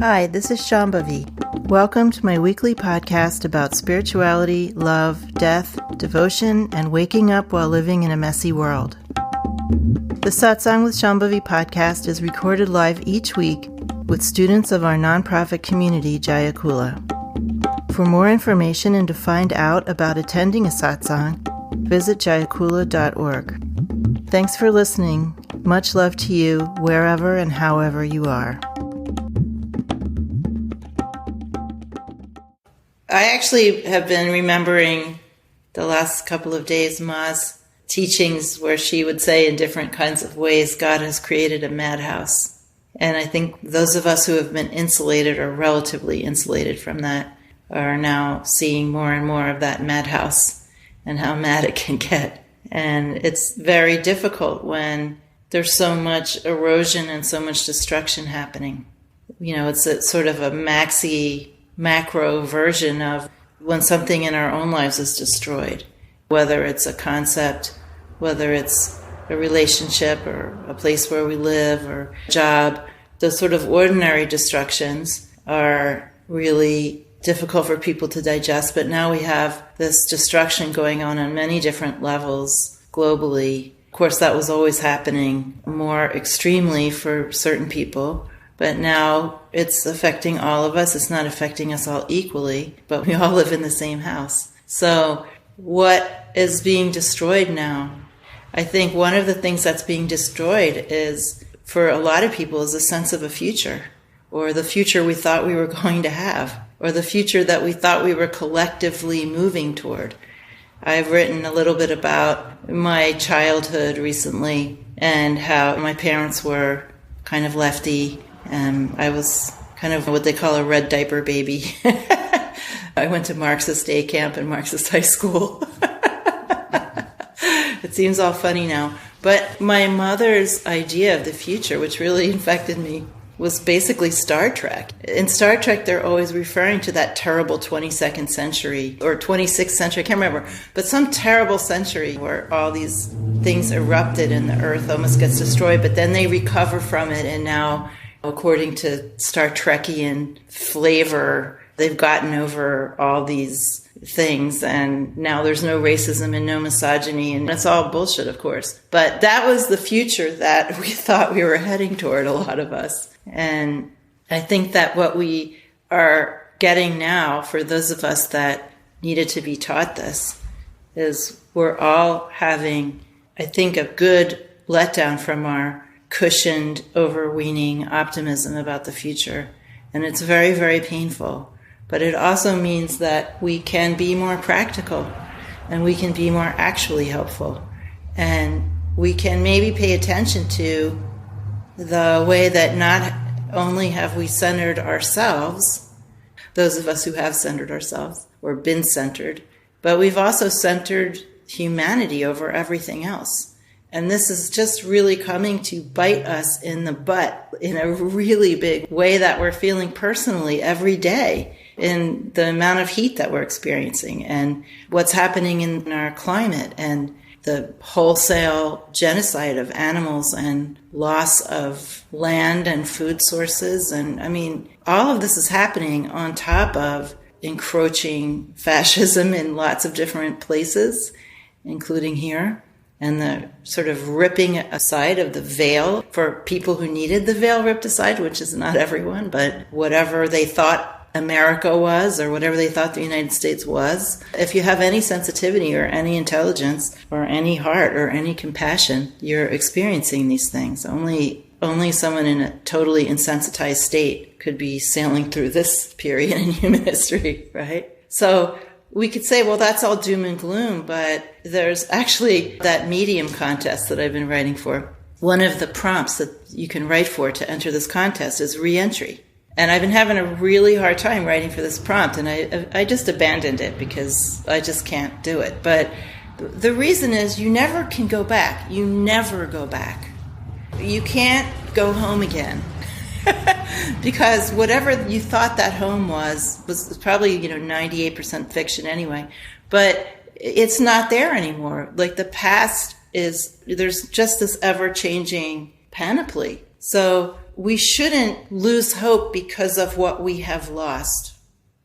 Hi, this is Shambhavi. Welcome to my weekly podcast about spirituality, love, death, devotion, and waking up while living in a messy world. The Satsang with Shambhavi podcast is recorded live each week with students of our nonprofit community, Jayakula. For more information and to find out about attending a satsang, visit jayakula.org. Thanks for listening. Much love to you, wherever and however you are. I actually have been remembering the last couple of days Ma's teachings where she would say in different kinds of ways, God has created a madhouse. And I think those of us who have been insulated or relatively insulated from that are now seeing more and more of that madhouse and how mad it can get. And it's very difficult when there's so much erosion and so much destruction happening. You know, it's a sort of a macro version of when something in our own lives is destroyed, whether it's a concept, whether it's a relationship or a place where we live or a job. Those sort of ordinary destructions are really difficult for people to digest, but now we have this destruction going on many different levels globally. Of course, that was always happening more extremely for certain people, but now it's affecting all of us. It's not affecting us all equally, but we all live in the same house. So what is being destroyed now? I think one of the things that's being destroyed is, for a lot of people, is a sense of a future, or the future we thought we were going to have, or the future that we thought we were collectively moving toward. I've written a little bit about my childhood recently and how my parents were kind of lefty. I was kind of what they call a red diaper baby. I went to Marxist day camp and Marxist high school. It seems all funny now. But my mother's idea of the future, which really infected me, was basically Star Trek. In Star Trek, they're always referring to that terrible 22nd century or 26th century, I can't remember, but some terrible century where all these things erupted and the Earth almost gets destroyed, but then they recover from it, and now, according to Star Trekian flavor, they've gotten over all these things, and now there's no racism and no misogyny, and it's all bullshit, of course. But that was the future that we thought we were heading toward, a lot of us. And I think that what we are getting now, for those of us that needed to be taught this, is we're all having, I think, a good letdown from our cushioned, overweening optimism about the future. And it's very, very painful. But it also means that we can be more practical and we can be more actually helpful. And we can maybe pay attention to the way that not only have we centered ourselves, those of us who have centered ourselves or been centered, but we've also centered humanity over everything else. And this is just really coming to bite us in the butt in a really big way that we're feeling personally every day, in the amount of heat that we're experiencing and what's happening in our climate and the wholesale genocide of animals and loss of land and food sources. And I mean, all of this is happening on top of encroaching fascism in lots of different places, including here, and the sort of ripping aside of the veil for people who needed the veil ripped aside, which is not everyone, but whatever they thought America was, or whatever they thought the United States was. If you have any sensitivity or any intelligence or any heart or any compassion, you're experiencing these things. Only someone in a totally insensitized state could be sailing through this period in human history, right? So we could say, well, that's all doom and gloom, but there's actually that medium contest that I've been writing for. One of the prompts that you can write for to enter this contest is re-entry. And I've been having a really hard time writing for this prompt, and I just abandoned it because I just can't do it. But the reason is you never can go back. You never go back. You can't go home again. Because whatever you thought that home was probably, 98% fiction anyway. But it's not there anymore. Like, the past there's just this ever-changing panoply. So we shouldn't lose hope because of what we have lost.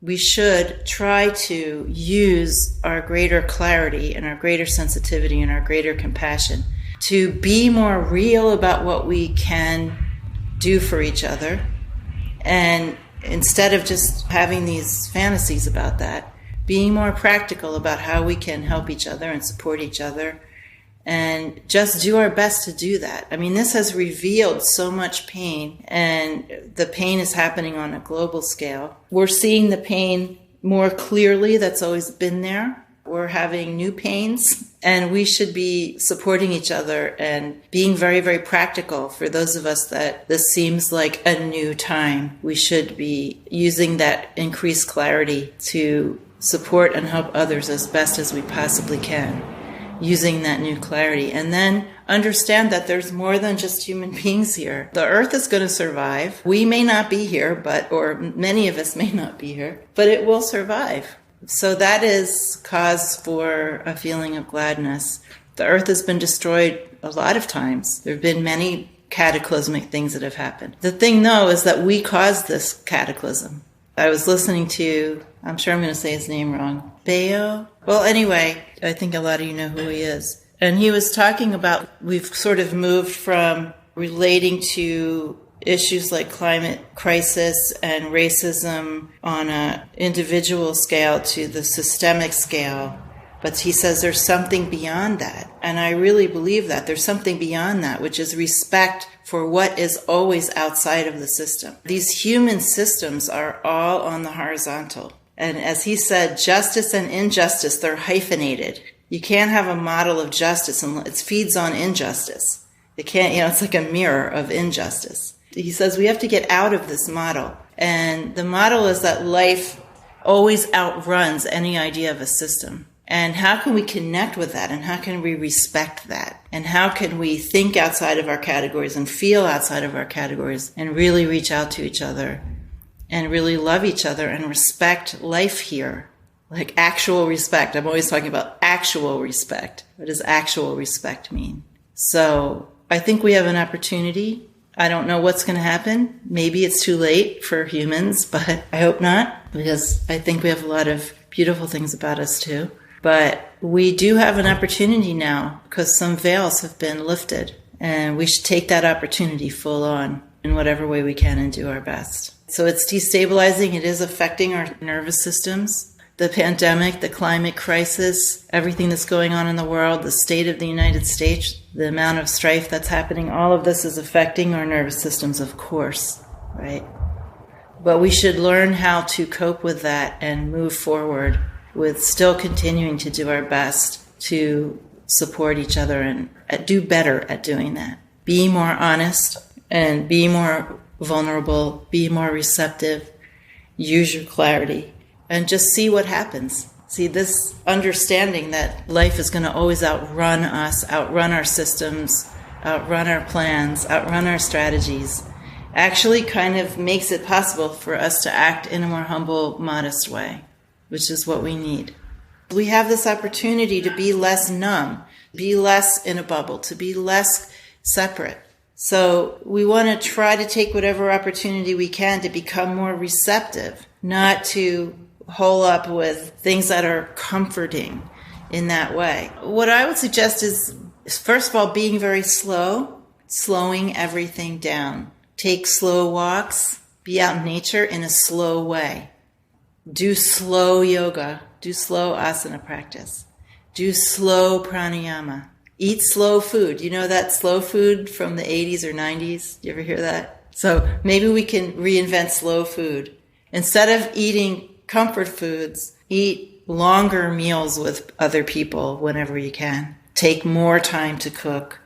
We should try to use our greater clarity and our greater sensitivity and our greater compassion to be more real about what we can do for each other. And instead of just having these fantasies about that, being more practical about how we can help each other and support each other and just do our best to do that. I mean, this has revealed so much pain, and the pain is happening on a global scale. We're seeing the pain more clearly that's always been there. We're having new pains, and we should be supporting each other and being very, very practical. For those of us that this seems like a new time, we should be using that increased clarity to support and help others as best as we possibly can, using that new clarity. And then understand that there's more than just human beings here. The earth is going to survive. We may not be here, or many of us may not be here, but it will survive. So that is cause for a feeling of gladness. The earth has been destroyed a lot of times. There have been many cataclysmic things that have happened. The thing, though, is that we caused this cataclysm. I was listening to, I'm sure I'm going to say his name wrong, Bayo? Well, anyway, I think a lot of you know who he is. And he was talking about we've sort of moved from relating to issues like climate crisis and racism on an individual scale to the systemic scale. But he says there's something beyond that. And I really believe that. There's something beyond that, which is respect for what is always outside of the system. These human systems are all on the horizontal. And as he said, justice and injustice, they're hyphenated. You can't have a model of justice and it feeds on injustice. It can't, it's like a mirror of injustice. He says we have to get out of this model. And the model is that life always outruns any idea of a system. And how can we connect with that? And how can we respect that? And how can we think outside of our categories and feel outside of our categories and really reach out to each other and really love each other and respect life here? Like actual respect. I'm always talking about actual respect. What does actual respect mean? So I think we have an opportunity. I don't know what's going to happen. Maybe it's too late for humans, but I hope not, because I think we have a lot of beautiful things about us too. But we do have an opportunity now because some veils have been lifted, and we should take that opportunity full on in whatever way we can and do our best. So it's destabilizing. It is affecting our nervous systems. The pandemic, the climate crisis, everything that's going on in the world, the state of the United States, the amount of strife that's happening, all of this is affecting our nervous systems, of course, right? But we should learn how to cope with that and move forward with still continuing to do our best to support each other and do better at doing that. Be more honest and be more vulnerable, be more receptive, use your clarity. And just see what happens. See, this understanding that life is going to always outrun us, outrun our systems, outrun our plans, outrun our strategies, actually kind of makes it possible for us to act in a more humble, modest way, which is what we need. We have this opportunity to be less numb, be less in a bubble, to be less separate. So we want to try to take whatever opportunity we can to become more receptive, not to hole up with things that are comforting in that way. What I would suggest is first of all, being very slow, slowing everything down. Take slow walks, be out in nature in a slow way. Do slow yoga, do slow asana practice. Do slow pranayama. Eat slow food. You know that slow food from the 80s or 90s? You ever hear that? So maybe we can reinvent slow food. Instead of eating comfort foods, eat longer meals with other people whenever you can. Take more time to cook.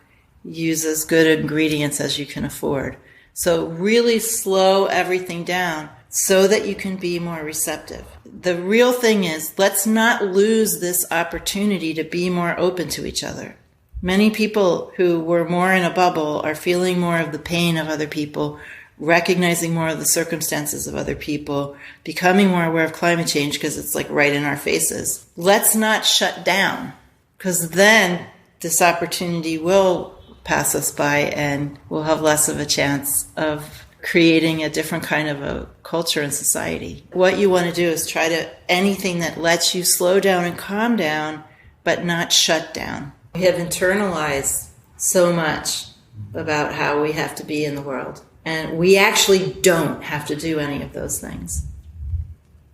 Use as good ingredients as you can afford. So really slow everything down so that you can be more receptive. The real thing is, let's not lose this opportunity to be more open to each other. Many people who were more in a bubble are feeling more of the pain of other people, recognizing more of the circumstances of other people, becoming more aware of climate change because it's like right in our faces. Let's not shut down, because then this opportunity will pass us by and we'll have less of a chance of creating a different kind of a culture and society. What you want to do is try to anything that lets you slow down and calm down, but not shut down. We have internalized so much about how we have to be in the world. And we actually don't have to do any of those things.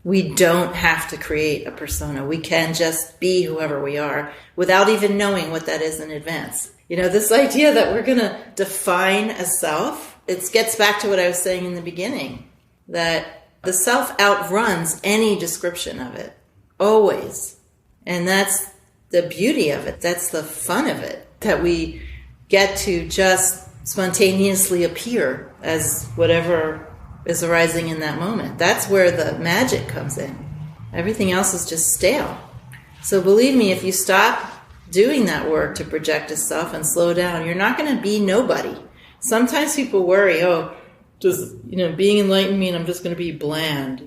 We don't have to create a persona. We can just be whoever we are without even knowing what that is in advance. This idea that we're going to define a self, it gets back to what I was saying in the beginning, that the self outruns any description of it, always. And that's the beauty of it. That's the fun of it, that we get to just spontaneously appear as whatever is arising in that moment. That's where the magic comes in. Everything else is just stale. So believe me, if you stop doing that work to project a self and slow down, you're not going to be nobody. Sometimes people worry, just, being enlightened means I'm just going to be bland,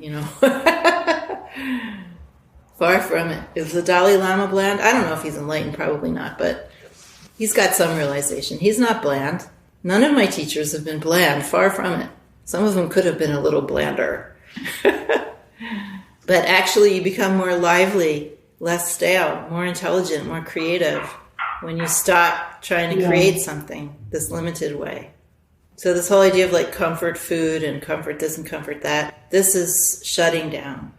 Far from it. Is the Dalai Lama bland? I don't know if he's enlightened, probably not, but he's got some realization. He's not bland. None of my teachers have been bland, far from it. Some of them could have been a little blander. But actually you become more lively, less stale, more intelligent, more creative when you stop trying to create something this limited way. So this whole idea of comfort food and comfort this and comfort that, this is shutting down.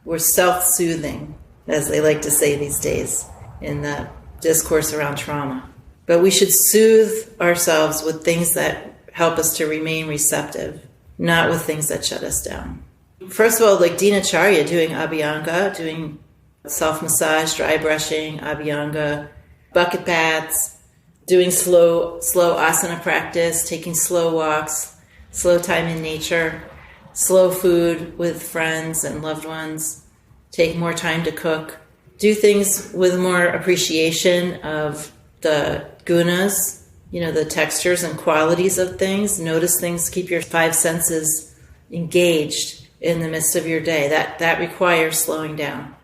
We're self-soothing, as they like to say these days in the discourse around trauma. But we should soothe ourselves with things that help us to remain receptive, not with things that shut us down. First of all, like Dinacharya, doing abhyanga, doing self-massage, dry brushing, abhyanga, bucket baths, doing slow asana practice, taking slow walks, slow time in nature, slow food with friends and loved ones, take more time to cook, do things with more appreciation of the gunas, the textures and qualities of things. Notice things, keep your five senses engaged in the midst of your day. That requires slowing down.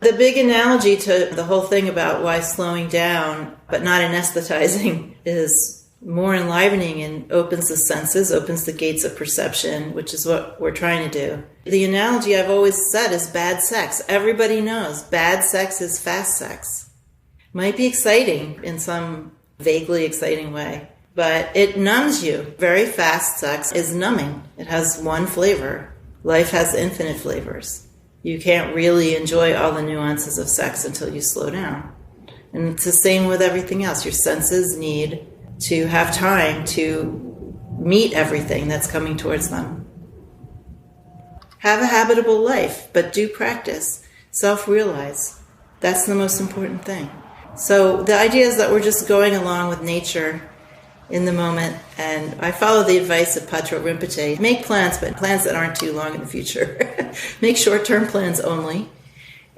The big analogy to the whole thing about why slowing down, but not anesthetizing, is more enlivening and opens the senses, opens the gates of perception, which is what we're trying to do. The analogy I've always said is bad sex. Everybody knows bad sex is fast sex. Might be exciting in some vaguely exciting way, but it numbs you. Very fast sex is numbing. It has one flavor. Life has infinite flavors. You can't really enjoy all the nuances of sex until you slow down. And it's the same with everything else. Your senses need to have time to meet everything that's coming towards them. Have a habitable life, but do practice. Self-realize. That's the most important thing. So the idea is that we're just going along with nature in the moment, and I follow the advice of Patrul Rinpoche. Make plans, but plans that aren't too long in the future. Make short-term plans only,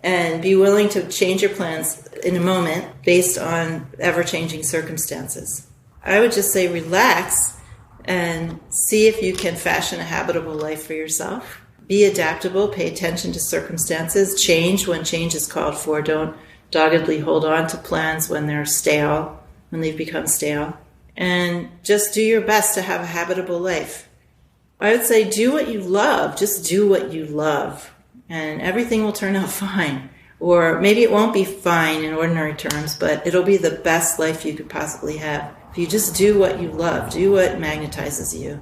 and be willing to change your plans in a moment based on ever-changing circumstances. I would just say relax and see if you can fashion a habitable life for yourself. Be adaptable, pay attention to circumstances, change when change is called for. Don't doggedly hold on to plans when they're stale, when they've become stale. And just do your best to have a habitable life. I would say do what you love. Just do what you love. And everything will turn out fine. Or maybe it won't be fine in ordinary terms, but it'll be the best life you could possibly have. If you just do what you love, do what magnetizes you.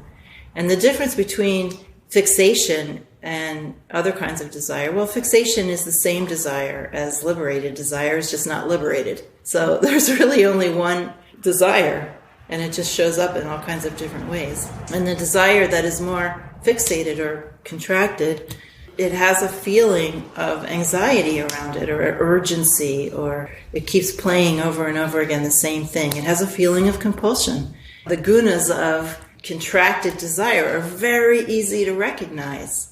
And the difference between fixation and other kinds of desire, well, fixation is the same desire as liberated. Desire is just not liberated. So there's really only one desire, and it just shows up in all kinds of different ways. And the desire that is more fixated or contracted, it has a feeling of anxiety around it, or urgency, or it keeps playing over and over again the same thing. It has a feeling of compulsion. The gunas of contracted desire are very easy to recognize.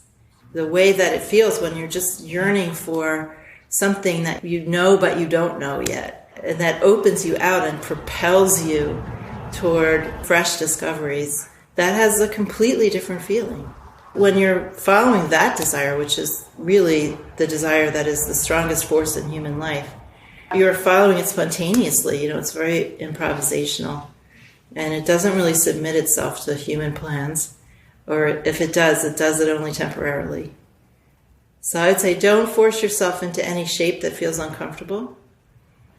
The way that it feels when you're just yearning for something that you know but you don't know yet, and that opens you out and propels you toward fresh discoveries, that has a completely different feeling. When you're following that desire, which is really the desire that is the strongest force in human life, you're following it spontaneously. It's very improvisational, and it doesn't really submit itself to human plans. Or if it does it only temporarily. So I would say don't force yourself into any shape that feels uncomfortable.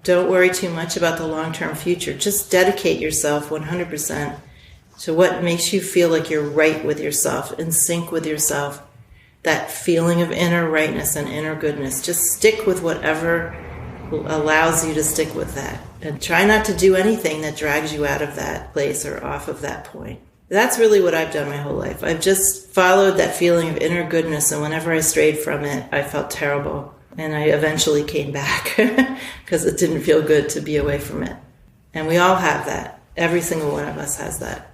Don't worry too much about the long-term future. Just dedicate yourself 100% to what makes you feel like you're right with yourself, in sync with yourself. That feeling of inner rightness and inner goodness. Just stick with whatever allows you to stick with that. And try not to do anything that drags you out of that place or off of that point. That's really what I've done my whole life. I've just followed that feeling of inner goodness, and whenever I strayed from it, I felt terrible. And I eventually came back because it didn't feel good to be away from it. And we all have that. Every single one of us has that.